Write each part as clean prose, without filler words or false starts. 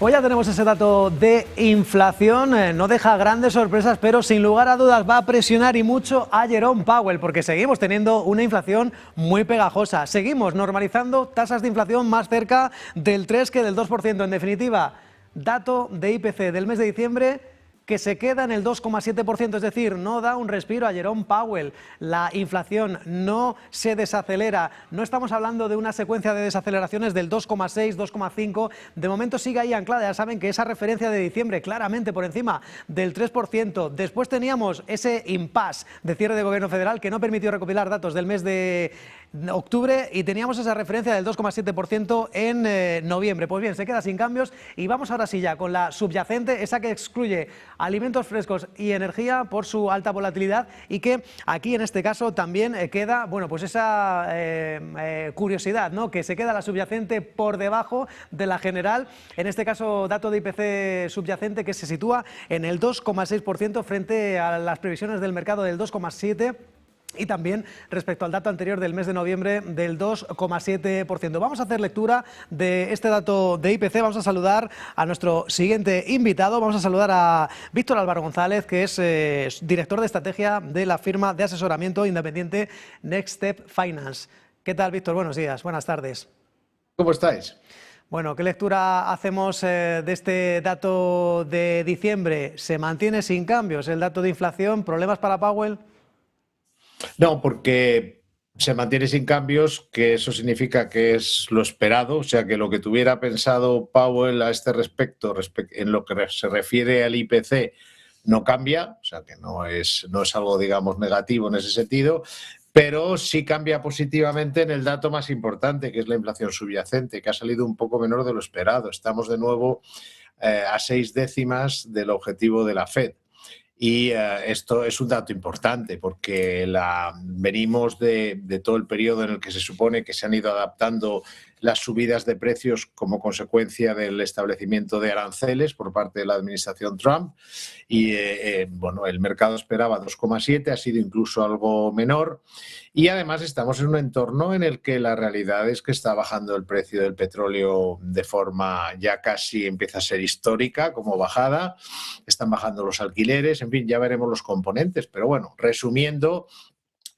Pues ya tenemos ese dato de inflación, no deja grandes sorpresas, pero sin lugar a dudas va a presionar y mucho a Jerome Powell, porque seguimos teniendo una inflación muy pegajosa. Seguimos normalizando tasas de inflación más cerca del 3 que del 2%. En definitiva, dato de IPC del mes de diciembre que se queda en el 2,7%, es decir, no da un respiro a Jerome Powell. La inflación no se desacelera. No estamos hablando de una secuencia de desaceleraciones del 2,6, 2,5. De momento sigue ahí anclada. Ya saben que esa referencia de diciembre claramente por encima del 3%. Después teníamos ese impasse de cierre de gobierno federal que no permitió recopilar datos del mes de octubre y teníamos esa referencia del 2,7% en noviembre. Pues bien, se queda sin cambios y vamos ahora sí ya con la subyacente, esa que excluye alimentos frescos y energía por su alta volatilidad y que aquí en este caso también queda, bueno, pues esa curiosidad, ¿no? Que se queda la subyacente por debajo de la general, en este caso dato de IPC subyacente que se sitúa en el 2,6% frente a las previsiones del mercado del 2,7%. Y también respecto al dato anterior del mes de noviembre del 2,7%. Vamos a hacer lectura de este dato de IPC. Vamos a saludar a nuestro siguiente invitado. Vamos a saludar a Víctor Álvaro González, que es director de estrategia de la firma de asesoramiento independiente Next Step Finance. ¿Qué tal, Víctor? Buenos días, buenas tardes. ¿Cómo estáis? Bueno, ¿qué lectura hacemos de este dato de diciembre? ¿Se mantiene sin cambios el dato de inflación? ¿Problemas para Powell? No, porque se mantiene sin cambios, que eso significa que es lo esperado, o sea que lo que tuviera pensado Powell a este respecto, en lo que se refiere al IPC, no cambia, o sea que no es algo, digamos, negativo en ese sentido, pero sí cambia positivamente en el dato más importante, que es la inflación subyacente, que ha salido un poco menor de lo esperado. Estamos de nuevo a 6 décimas del objetivo de la Fed. Y esto es un dato importante porque venimos de todo el periodo en el que se supone que se han ido adaptando las subidas de precios como consecuencia del establecimiento de aranceles por parte de la administración Trump. Y bueno, el mercado esperaba 2,7, ha sido incluso algo menor. Y además estamos en un entorno en el que la realidad es que está bajando el precio del petróleo de forma ya casi empieza a ser histórica como bajada. Están bajando los alquileres, en fin, ya veremos los componentes. Pero bueno, resumiendo,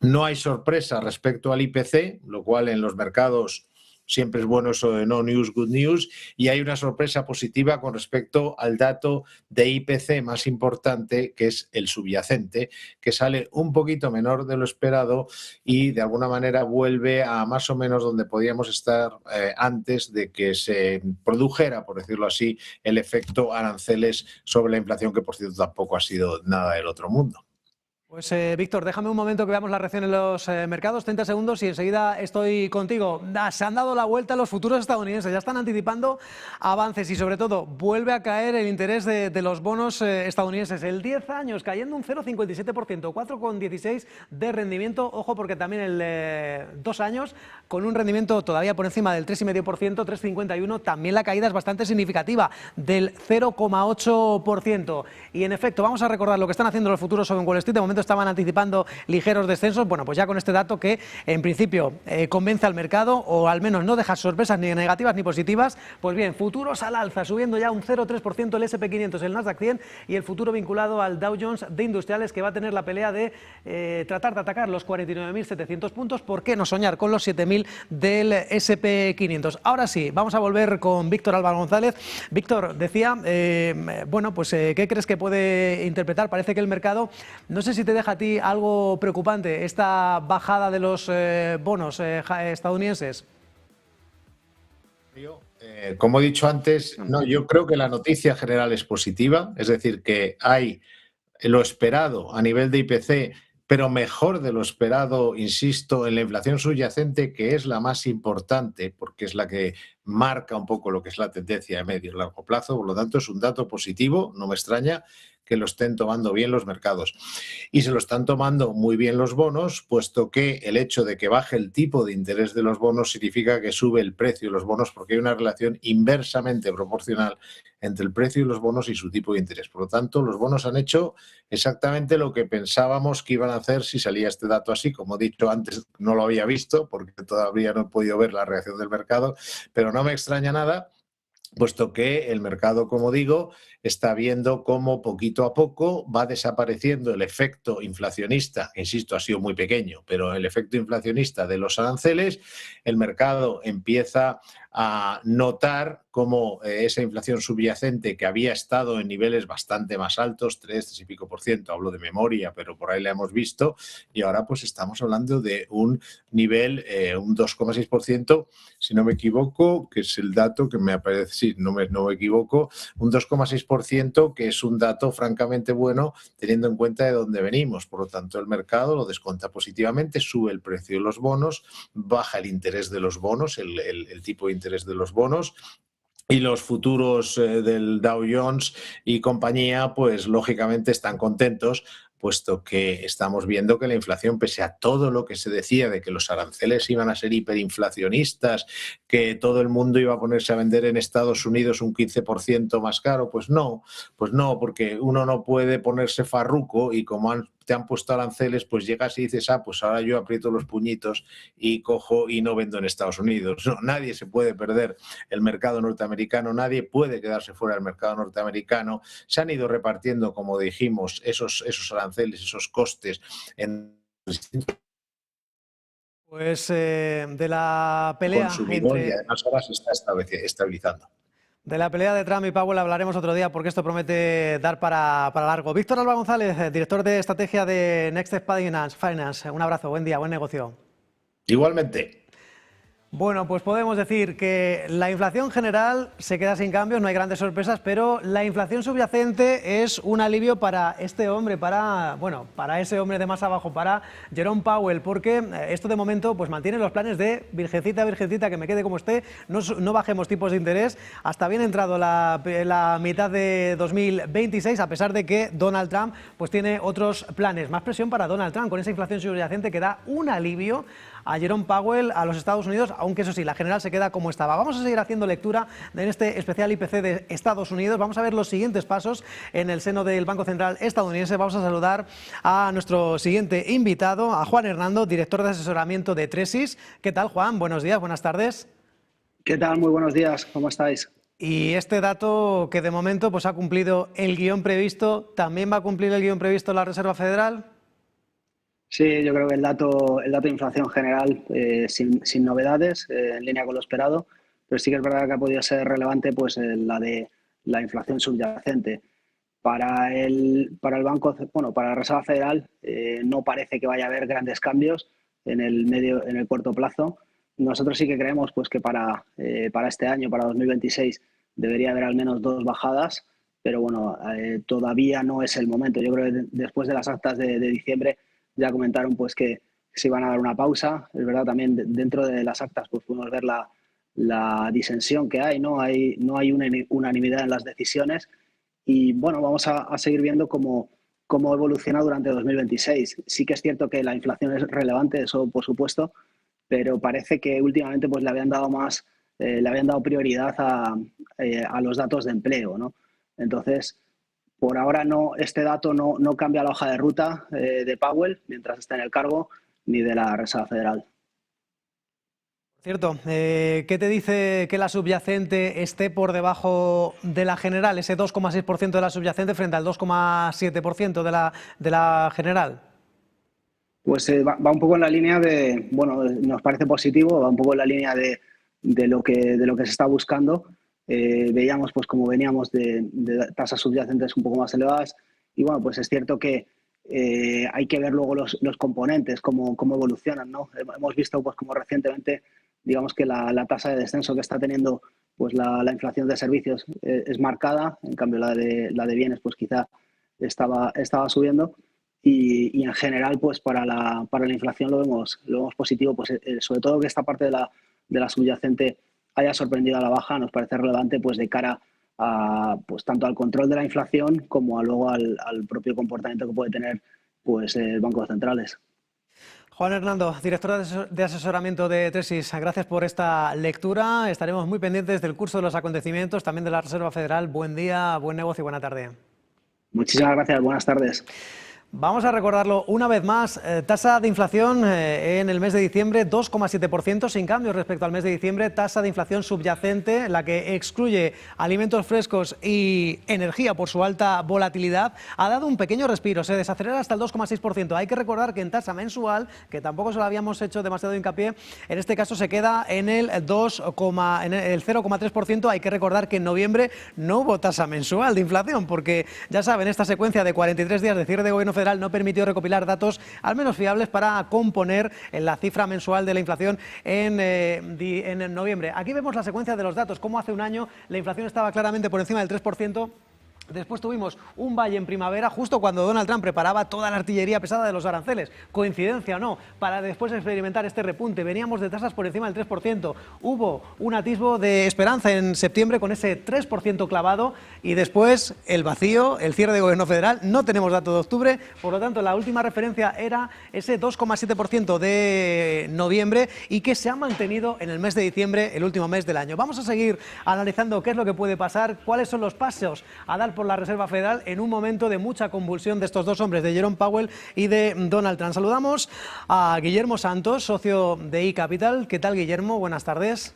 no hay sorpresa respecto al IPC, lo cual en los mercados siempre es bueno eso de no news, good news, y hay una sorpresa positiva con respecto al dato de IPC más importante, que es el subyacente, que sale un poquito menor de lo esperado y de alguna manera vuelve a más o menos donde podíamos estar antes de que se produjera, por decirlo así, el efecto aranceles sobre la inflación, que por cierto tampoco ha sido nada del otro mundo. Pues Víctor, déjame un momento que veamos la reacción en los mercados, 30 segundos y enseguida estoy contigo. Se han dado la vuelta los futuros estadounidenses, ya están anticipando avances y sobre todo vuelve a caer el interés de los bonos estadounidenses. El 10 años cayendo un 0,57%, 4,16 de rendimiento. Ojo porque también el 2 años con un rendimiento todavía por encima del 3,5%, 3,51. También la caída es bastante significativa, del 0,8%. Y en efecto, vamos a recordar lo que están haciendo los futuros sobre Wall Street. De momento estaban anticipando ligeros descensos. Bueno, pues ya con este dato que en principio convence al mercado o al menos no deja sorpresas ni negativas ni positivas. Pues bien, futuros al alza, subiendo ya un 0,3% el S&P 500, el Nasdaq 100 y el futuro vinculado al Dow Jones de Industriales, que va a tener la pelea de tratar de atacar los 49.700 puntos. ¿Por qué no soñar con los 7.000 del S&P 500? Ahora sí, vamos a volver con Víctor Álvaro González. Víctor, decía, bueno, pues ¿qué crees que puede interpretar? Parece que el mercado, no sé si te deja a ti algo preocupante esta bajada de los bonos estadounidenses. Como he dicho antes, no, yo creo que la noticia general es positiva, es decir, que hay lo esperado a nivel de IPC, pero mejor de lo esperado, insisto, en la inflación subyacente, que es la más importante, porque es la que marca un poco lo que es la tendencia de medio y largo plazo. Por lo tanto, es un dato positivo, no me extraña que lo estén tomando bien los mercados. Y se lo están tomando muy bien los bonos, puesto que el hecho de que baje el tipo de interés de los bonos significa que sube el precio de los bonos, porque hay una relación inversamente proporcional entre el precio de los bonos y su tipo de interés. Por lo tanto, los bonos han hecho exactamente lo que pensábamos que iban a hacer si salía este dato así. Como he dicho antes, no lo había visto porque todavía no he podido ver la reacción del mercado, pero no me extraña nada. puesto que el mercado, como digo, está viendo cómo poquito a poco va desapareciendo el efecto inflacionista, que insisto, ha sido muy pequeño, pero el efecto inflacionista de los aranceles. El mercado empieza a notar cómo esa inflación subyacente, que había estado en niveles bastante más altos, 3 y pico por ciento, hablo de memoria, pero por ahí la hemos visto, y ahora pues estamos hablando de un nivel, un 2,6%, si no me equivoco, que es el dato que me aparece, sí, no me equivoco, un 2,6%, que es un dato francamente bueno teniendo en cuenta de dónde venimos. Por lo tanto, el mercado lo desconta positivamente, sube el precio de los bonos, baja el interés de los bonos, el tipo de interés de los bonos, y los futuros del Dow Jones y compañía, pues lógicamente están contentos, puesto que estamos viendo que la inflación, pese a todo lo que se decía de que los aranceles iban a ser hiperinflacionistas, que todo el mundo iba a ponerse a vender en Estados Unidos un 15% más caro, pues no, porque uno no puede ponerse farruco y como te han puesto aranceles, pues llegas y dices, pues ahora yo aprieto los puñitos y cojo y no vendo en Estados Unidos. No, nadie se puede perder el mercado norteamericano, nadie puede quedarse fuera del mercado norteamericano. Se han ido repartiendo, como dijimos, esos aranceles, esos costes en Pues de la pelea consumidor, y entre... además ahora se está estabilizando. De la pelea de Trump y Powell hablaremos otro día porque esto promete dar para largo. Víctor Alba González, director de estrategia de Next Step Finance. Un abrazo, buen día, buen negocio. Igualmente. Bueno, pues podemos decir que la inflación general se queda sin cambios, no hay grandes sorpresas, pero la inflación subyacente es un alivio para este hombre, para ese hombre de más abajo, para Jerome Powell, porque esto de momento pues mantiene los planes de virgencita, que me quede como esté, no bajemos tipos de interés hasta bien entrado la mitad de 2026, a pesar de que Donald Trump pues tiene otros planes. Más presión para Donald Trump con esa inflación subyacente que da un alivio a Jerome Powell, a los Estados Unidos, aunque eso sí, la general se queda como estaba. Vamos a seguir haciendo lectura en este especial IPC de Estados Unidos. Vamos a ver los siguientes pasos en el seno del Banco Central estadounidense. Vamos a saludar a nuestro siguiente invitado, a Juan Hernando, director de asesoramiento de Tresis. ¿Qué tal, Juan? Buenos días, buenas tardes. ¿Qué tal? Muy buenos días, ¿cómo estáis? Y este dato que de momento pues, ha cumplido el guión previsto, ¿también va a cumplir el guión previsto la Reserva Federal? Sí, yo creo que el dato de inflación general, sin novedades, en línea con lo esperado, pero sí que es verdad que ha podido ser relevante pues, la de la inflación subyacente. Para el banco, para la Reserva Federal, no parece que vaya a haber grandes cambios en el corto plazo. Nosotros sí que creemos pues, que para este año, para 2026, debería haber al menos 2 bajadas, pero bueno, todavía no es el momento. Yo creo que después de las actas de diciembre ya comentaron pues que se iban a dar una pausa. Es verdad, también dentro de las actas pues podemos ver la disensión que hay, no hay una unanimidad en las decisiones y bueno, vamos a seguir viendo cómo evoluciona durante 2026. Sí que es cierto que la inflación es relevante, eso por supuesto, pero parece que últimamente pues le habían dado prioridad a los datos de empleo, ¿no? Entonces, por ahora este dato no cambia la hoja de ruta de Powell mientras esté en el cargo, ni de la Reserva Federal. Cierto, ¿qué te dice que la subyacente esté por debajo de la general, ese 2,6% de la subyacente frente al 2,7% de la general? Pues va un poco en la línea de, nos parece positivo, va un poco en la línea de lo que se está buscando. Veíamos pues como veníamos de tasas subyacentes un poco más elevadas y bueno, pues es cierto que hay que ver luego los componentes, cómo evolucionan, ¿no? Hemos visto pues como recientemente, digamos que la tasa de descenso que está teniendo pues la inflación de servicios es marcada, en cambio la de bienes pues quizá estaba subiendo y en general pues para la inflación lo vemos positivo, pues sobre todo que esta parte de la subyacente haya sorprendido a la baja, nos parece relevante pues de cara a pues tanto al control de la inflación como luego al propio comportamiento que puede tener pues bancos centrales. Juan Hernando, director de asesoramiento de Tresis, gracias por esta lectura. Estaremos muy pendientes del curso de los acontecimientos, también de la Reserva Federal. Buen día, buen negocio y buena tarde. Muchísimas gracias, buenas tardes. Vamos a recordarlo una vez más, tasa de inflación en el mes de diciembre 2,7%, sin cambios respecto al mes de diciembre, tasa de inflación subyacente, la que excluye alimentos frescos y energía por su alta volatilidad, ha dado un pequeño respiro, se desacelera hasta el 2,6%. Hay que recordar que en tasa mensual, que tampoco se lo habíamos hecho demasiado hincapié, en este caso se queda en el 0,3%. Hay que recordar que en noviembre no hubo tasa mensual de inflación, porque ya saben, esta secuencia de 43 días de cierre de gobierno federal no permitió recopilar datos al menos fiables para componer la cifra mensual de la inflación en noviembre. Aquí vemos la secuencia de los datos, como hace un año la inflación estaba claramente por encima del 3%. Después tuvimos un valle en primavera, justo cuando Donald Trump preparaba toda la artillería pesada de los aranceles, coincidencia o no, para después experimentar este repunte. Veníamos de tasas por encima del 3%, hubo un atisbo de esperanza en septiembre con ese 3% clavado y después el vacío, el cierre de gobierno federal. No tenemos dato de octubre, por lo tanto la última referencia era ese 2,7% de noviembre y que se ha mantenido en el mes de diciembre, el último mes del año. Vamos a seguir analizando qué es lo que puede pasar, cuáles son los pasos a dar por la Reserva Federal en un momento de mucha convulsión de estos dos hombres, de Jerome Powell y de Donald Trump. Saludamos a Guillermo Santos, socio de eCapital. ¿Qué tal, Guillermo? Buenas tardes.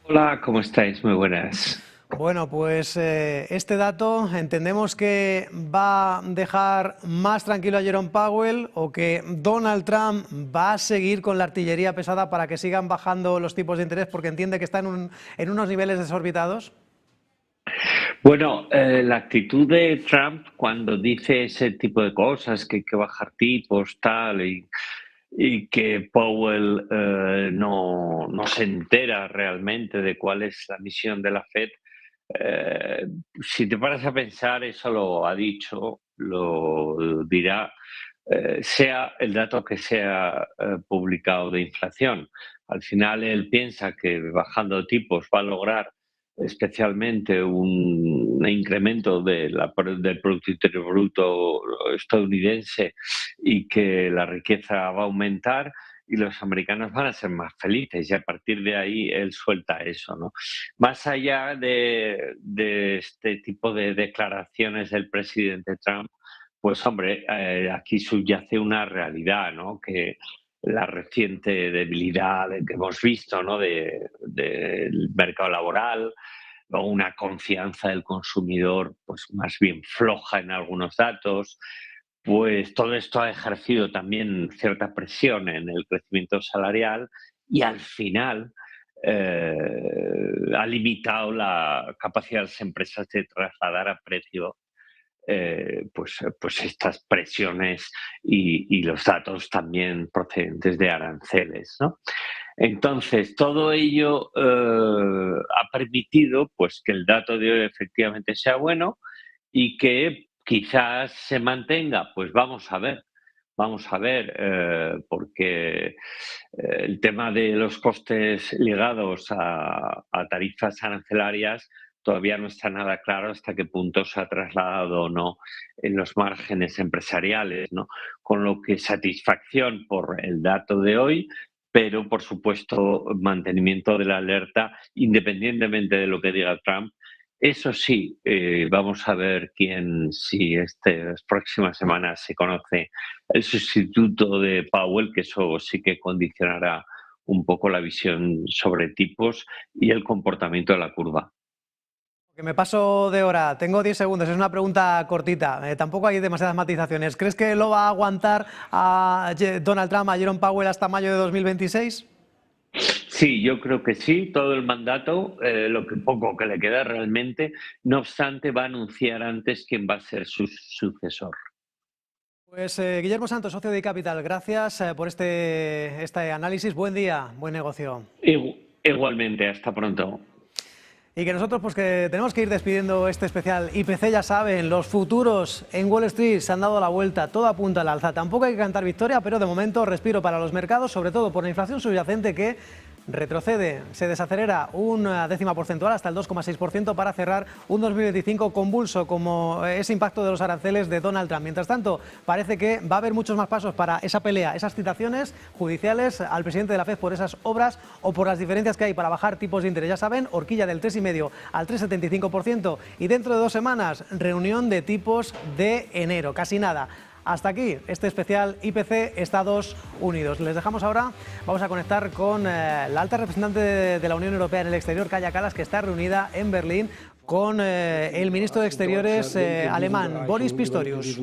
Hola, ¿cómo estáis? Muy buenas. Bueno, pues este dato entendemos que va a dejar más tranquilo a Jerome Powell o que Donald Trump va a seguir con la artillería pesada para que sigan bajando los tipos de interés porque entiende que está en unos niveles desorbitados. Bueno, la actitud de Trump cuando dice ese tipo de cosas, que hay que bajar tipos, tal, y que Powell no se entera realmente de cuál es la misión de la Fed, si te paras a pensar, eso lo ha dicho, lo dirá, sea el dato que sea publicado de inflación. Al final él piensa que bajando tipos va a lograr especialmente un incremento del Producto Interior Bruto estadounidense y que la riqueza va a aumentar y los americanos van a ser más felices y a partir de ahí él suelta eso, ¿no? Más allá de este tipo de declaraciones del presidente Trump, pues hombre, aquí subyace una realidad, ¿no? Que la reciente debilidad que hemos visto, ¿no? del mercado laboral, o una confianza del consumidor pues más bien floja en algunos datos, pues todo esto ha ejercido también cierta presión en el crecimiento salarial y al final ha limitado la capacidad de las empresas de trasladar a precio pues estas presiones y los datos también procedentes de aranceles, ¿no? Entonces, todo ello ha permitido pues, que el dato de hoy efectivamente sea bueno y que quizás se mantenga. Pues vamos a ver, porque el tema de los costes ligados a tarifas arancelarias todavía no está nada claro hasta qué punto se ha trasladado o no en los márgenes empresariales, ¿no? Con lo que satisfacción por el dato de hoy, pero por supuesto mantenimiento de la alerta independientemente de lo que diga Trump. Eso sí, vamos a ver si estas próximas semanas se conoce el sustituto de Powell, que eso sí que condicionará un poco la visión sobre tipos y el comportamiento de la curva. Que me paso de hora, tengo 10 segundos, es una pregunta cortita, tampoco hay demasiadas matizaciones. ¿Crees que lo va a aguantar a Donald Trump, a Jerome Powell hasta mayo de 2026? Sí, yo creo que sí, todo el mandato, lo que poco que le queda realmente. No obstante, va a anunciar antes quién va a ser su sucesor. Pues Guillermo Santos, socio de eCapital, gracias por este análisis. Buen día, buen negocio. Igualmente, hasta pronto. Y que nosotros pues que tenemos que ir despidiendo este especial IPC, ya saben, los futuros en Wall Street se han dado la vuelta, todo apunta al alza. Tampoco hay que cantar victoria, pero de momento respiro para los mercados, sobre todo por la inflación subyacente que retrocede, se desacelera una décima porcentual hasta el 2,6% para cerrar un 2025 convulso como ese impacto de los aranceles de Donald Trump. Mientras tanto, parece que va a haber muchos más pasos para esa pelea, esas citaciones judiciales al presidente de la FED por esas obras o por las diferencias que hay para bajar tipos de interés. Ya saben, horquilla del 3,5 al 3,75% y dentro de 2 semanas, reunión de tipos de enero. Casi nada. Hasta aquí este especial IPC Estados Unidos. Les dejamos ahora, vamos a conectar con la alta representante de la Unión Europea en el exterior, Kaja Kallas, que está reunida en Berlín con el ministro de Exteriores alemán, Boris Pistorius.